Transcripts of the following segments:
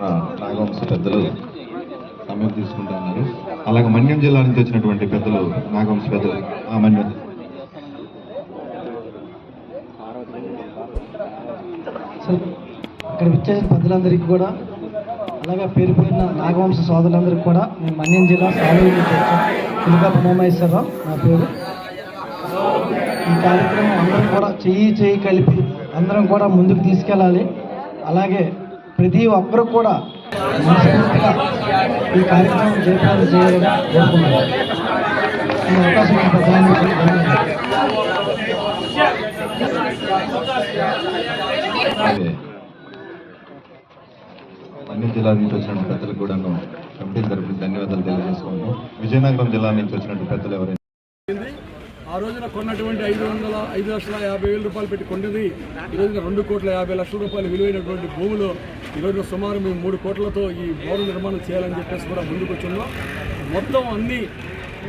నాగవంశ పెద్దలు సమయం తీసుకుంటున్నారు. అలాగే మన్యం జిల్లా నుంచి వచ్చినటువంటి పెద్దలు నాగవంశ పెద్దలు మన్యం ఇక్కడ విచ్చేసిన పెద్దలందరికీ కూడా, అలాగే పేరు పేరున నాగవంశ సోదరులందరికీ కూడా నేను మన్యం జిల్లా సాలూరు నుంచి వచ్చాను. పులికా ఉమామహేశ్వరరావు నా పేరు. ఈ కార్యక్రమం అందరం కూడా చెయ్యి కలిపి అందరం కూడా ముందుకు తీసుకెళ్ళాలి. అలాగే ప్రతి ఒక్కరు కూడా మనస్ఫూర్తిగా ఈ కార్యక్రమం జయప్రదం చేయాలని కోరుకుంటున్నాను. ఈ అవకాశం పెద్దలందరికీ అన్ని జిల్లాల నుంచి వచ్చిన పెద్దలకు కూడా కమిటీ తరఫున ధన్యవాదాలు తెలియజేసుకుంటాం. విజయనగరం జిల్లా నుంచి వచ్చినట్టు పెద్దలు ఎవరైనా ఆ రోజున కొన్నటువంటి 5,50,000 రూపాయలు పెట్టి కొన్నది ఈ రోజున 2,50,00,000 రూపాయలు విలువైనటువంటి భూములు ఈ రోజున సుమారు మేము 3 కోట్లతో ఈ భవన నిర్మాణం చేయాలని చెప్పేసి కూడా ముందుకు వచ్చున్నాం. మొత్తం అన్ని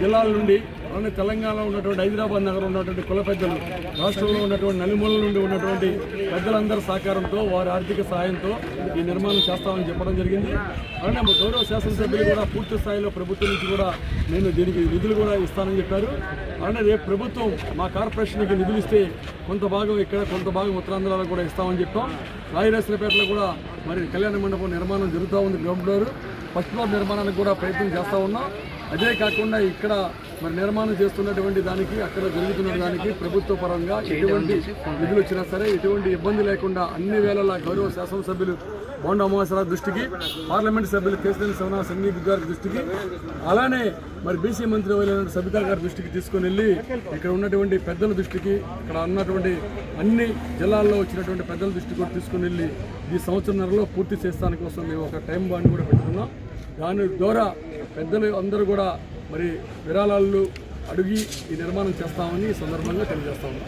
జిల్లాల నుండి అలానే తెలంగాణలో ఉన్నటువంటి హైదరాబాద్ నగరం ఉన్నటువంటి కుల పెద్దలు, రాష్ట్రంలో ఉన్నటువంటి నలుమూలల నుండి ఉన్నటువంటి పెద్దలందరి సహకారంతో వారి ఆర్థిక సహాయంతో ఈ నిర్మాణం చేస్తామని చెప్పడం జరిగింది. అలానే గౌరవ శాసనసభ్యులు కూడా పూర్తి స్థాయిలో ప్రభుత్వం నుంచి కూడా నేను దీనికి నిధులు కూడా ఇస్తానని చెప్పారు. అలానే రేపు ప్రభుత్వం మా కార్పొరేషన్కి నిధులు ఇస్తే కొంత భాగం ఇక్కడ, కొంత భాగం ఉత్తరాంధ్రలో కూడా ఇస్తామని చెప్పాం. రాయరాశ్లపేటలో కూడా మరి కళ్యాణ మండపం నిర్మాణం జరుగుతూ ఉంది. గ్రౌండ్ ఫ్లోర్, ఫస్ట్ ఫ్లోర్ నిర్మాణానికి కూడా ప్రయత్నం చేస్తూ ఉన్నాం. అదే కాకుండా ఇక్కడ మరి నిర్మాణం చేస్తున్నటువంటి దానికి, అక్కడ జరుగుతున్న దానికి ప్రభుత్వ పరంగా ఎటువంటి నిధులు వచ్చినా సరే ఎటువంటి ఇబ్బంది లేకుండా అన్ని వేళలా గౌరవ శాసనసభ్యులు బోండా ఉమామహేశ్వరరావు దృష్టికి, పార్లమెంట్ సభ్యులు కేశినేని శివనాథ్ గారి దృష్టికి, అలానే మరి బీసీ మంత్రి అయినటువంటి సబితా గారి దృష్టికి తీసుకొని వెళ్ళి ఇక్కడ ఉన్నటువంటి పెద్దల దృష్టికి, ఇక్కడ ఉన్నటువంటి అన్ని జిల్లాల్లో వచ్చినటువంటి పెద్దల దృష్టికి కూడా తీసుకొని వెళ్ళి ఈ సంవత్సరంలో పూర్తి చేస్తానికి కోసం మేము ఒక టైం బాండ్ కూడా పెట్టుకున్నాం. దాని ద్వారా పెద్దలు అందరూ కూడా మరి విరాళాలు అడిగి ఈ నిర్మాణం చేస్తామని ఈ సందర్భంగా తెలియజేస్తా ఉన్నాం.